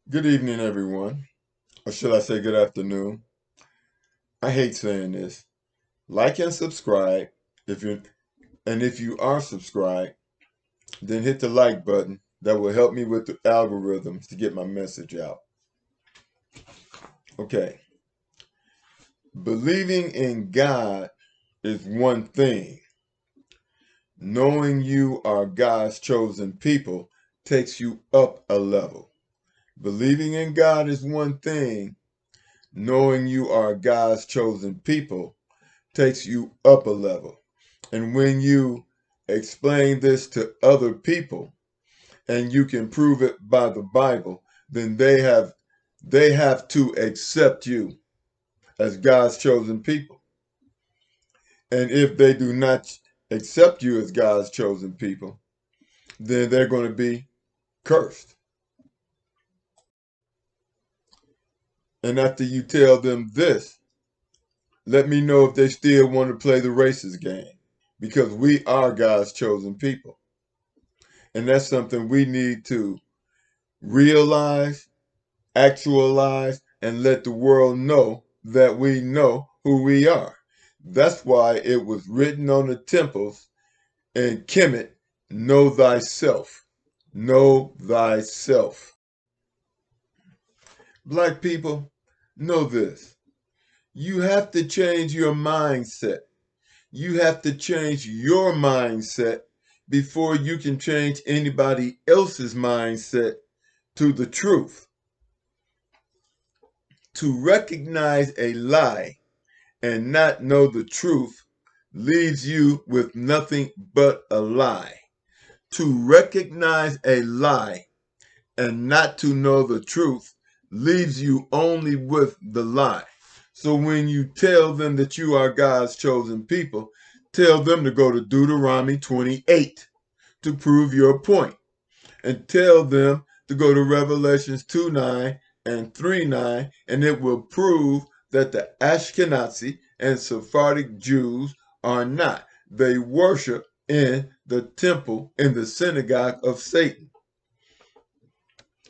Good evening, everyone. Or should I say good afternoon? I hate saying this. Like and subscribe if you and if you are subscribed, then hit the like button. That will help me with the algorithms to get my message out. Okay. Believing in God is one thing. Knowing you are God's chosen people takes you up a level. Believing in God is one thing. Knowing you are God's chosen people takes you up a level. And when you explain this to other people and you can prove it by the Bible, then they have to accept you as God's chosen people. And if they do not accept you as God's chosen people, then they're going to be cursed. And after you tell them this, let me know if they still want to play the racist game because we are God's chosen people. And that's something we need to realize, actualize, and let the world know that we know who we are. That's why it was written on the temples in Kemet, know thyself. Know thyself. Black people, know this. You have to change your mindset. You have to change your mindset before you can change anybody else's mindset to the truth. To recognize a lie and not know the truth leaves you with nothing but a lie. To recognize a lie and not to know the truth leaves you only with the lie. So when you tell them that you are God's chosen people, tell them to go to Deuteronomy 28 to prove your point. And tell them to go to Revelations 2:9 and 3:9, and it will prove that the Ashkenazi and Sephardic Jews are not. They worship in the temple, in the synagogue of Satan.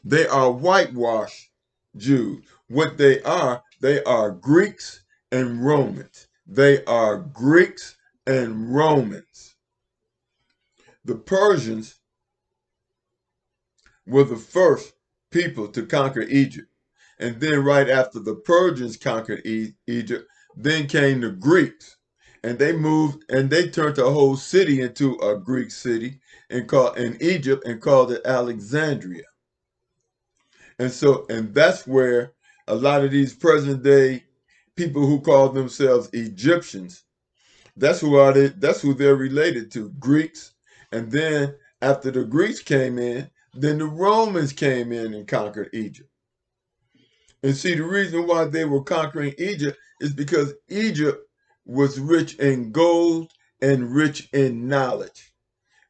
They are whitewashed Jews. What they are Greeks and Romans. They are Greeks and Romans. The Persians were the first people to conquer Egypt. And then right after the Persians conquered Egypt, then came the Greeks. And they moved and they turned the whole city into a Greek city and called in Egypt and called it Alexandria. And that's where a lot of these present day people who call themselves Egyptians, that's who they're related to, Greeks. And then after the Greeks came in, then the Romans came in and conquered Egypt. And see, the reason why they were conquering Egypt is because Egypt was rich in gold and rich in knowledge.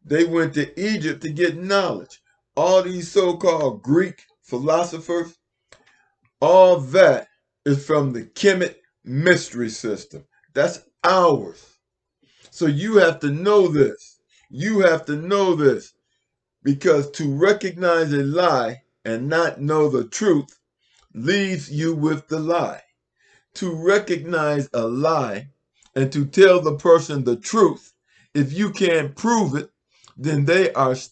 They went to Egypt to get knowledge. All these so-called Greek philosophers, all that is from the Kemet mystery system. That's ours. So you have to know this. You have to know this because to recognize a lie and not know the truth leaves you with the lie. To recognize a lie and to tell the person the truth, if you can't prove it, then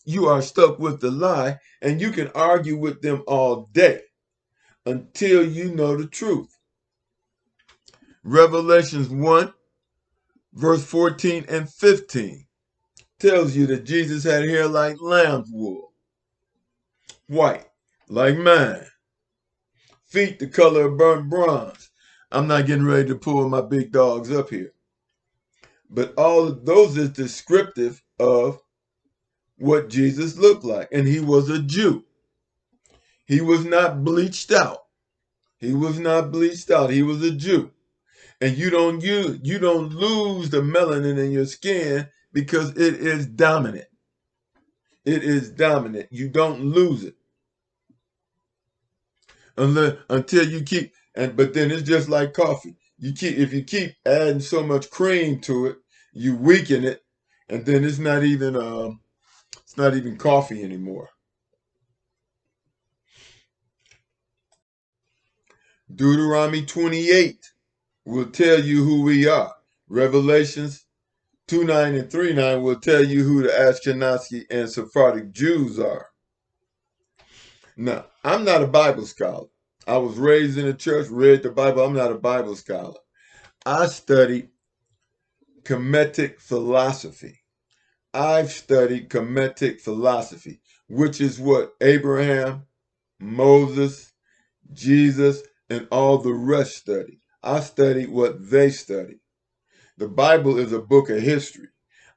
you are stuck with the lie and you can argue with them all day until you know the truth. Revelations 1 verse 14 and 15 tells you that Jesus had hair like lamb's wool, white like mine, feet the color of burnt bronze. I'm not getting ready to pull my big dogs up here. But all of those is descriptive of what Jesus looked like. And he was a Jew. He was not bleached out. He was not bleached out. He was a Jew. And you don't lose the melanin in your skin because it is dominant. It is dominant. You don't lose it until you keep but then it's just like coffee. If you keep adding so much cream to it, you weaken it, and then it's not even coffee anymore. Deuteronomy 28 will tell you who we are. Revelations 2:9 and 3:9 will tell you who the Ashkenazi and Sephardic Jews are. Now, I'm not a Bible scholar. I was raised in a church, read the Bible. I'm not a Bible scholar. I studied Kemetic philosophy. I've studied Kemetic philosophy, which is what Abraham, Moses, Jesus, and all the rest studied. I studied what they studied. The Bible is a book of history.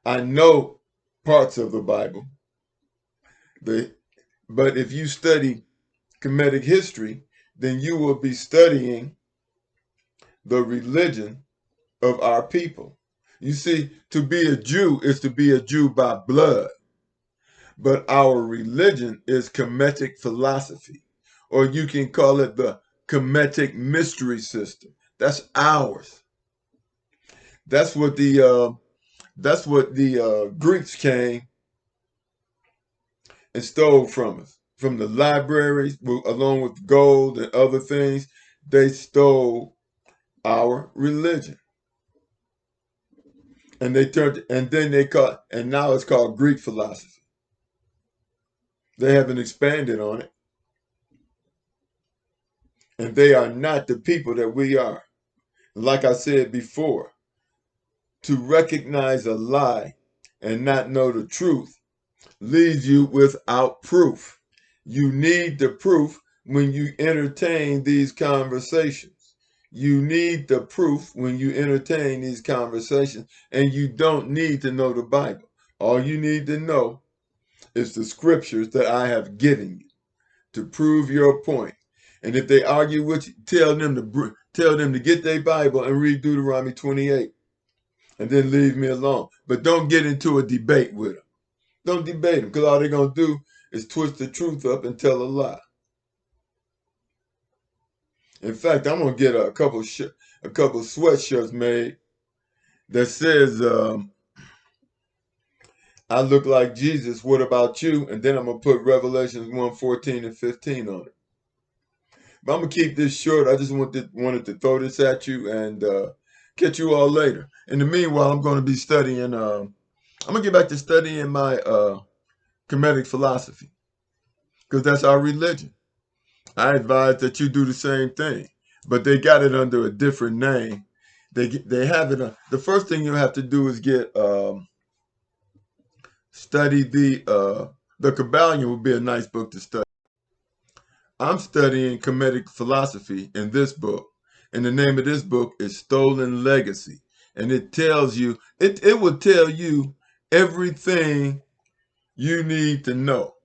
I know parts of the Bible, but if you study Kemetic history, then you will be studying the religion of our people. You see, to be a Jew is to be a Jew by blood, but our religion is Kemetic philosophy, or you can call it the Kemetic mystery system. That's ours. That's what the Greeks came and stole from us, from the libraries, along with gold and other things. They stole our religion, and and now it's called Greek philosophy. They haven't expanded on it, and they are not the people that we are. Like I said before, to recognize a lie and not know the truth leaves you without proof. You need the proof when you entertain these conversations. You need the proof when you entertain these conversations, and you don't need to know the Bible. All you need to know is the scriptures that I have given you to prove your point. And if they argue with you, tell them to get their Bible and read Deuteronomy 28, and then leave me alone. But don't get into a debate with them. Don't debate them, because all they're gonna do is twist the truth up and tell a lie. In fact, I'm gonna get a couple sweatshirts made that says I look like Jesus. What about you? And then I'm gonna put Revelations 1:14 and 15 on it. But I'm gonna keep this short. I just wanted to throw this at you and catch you all later. In the meanwhile, I'm gonna be studying. I'm gonna get back to studying my Kemetic philosophy, because that's our religion. I advise that you do the same thing, but they got it under a different name. They have it. The first thing you have to do is get study the Kabbalion would be a nice book to study. I'm studying Kemetic philosophy in this book, and the name of this book is Stolen Legacy, and it tells you it will tell you everything you need to know.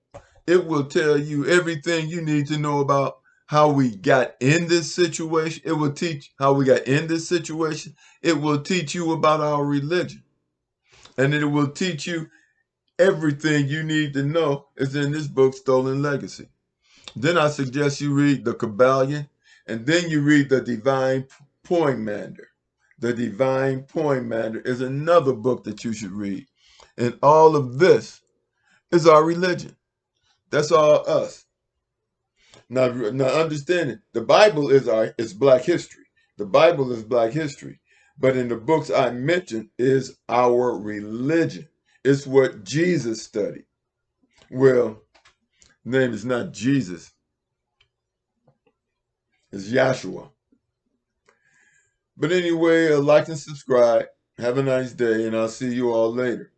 It will tell you everything you need to know about how we got in this situation. It will teach how we got in this situation. It will teach you about our religion. And it will teach you everything you need to know is in this book, Stolen Legacy. Then I suggest you read the Kabbalion, and then you read the Divine Poimander. The Divine Poimander is another book that you should read. And all of this is our religion. That's all us. Now understand it. The Bible is Black history. The Bible is Black history. But in the books I mentioned is our religion. It's what Jesus studied. Well, name is not Jesus. It's Yahshua. But anyway, like and subscribe. Have a nice day, and I'll see you all later.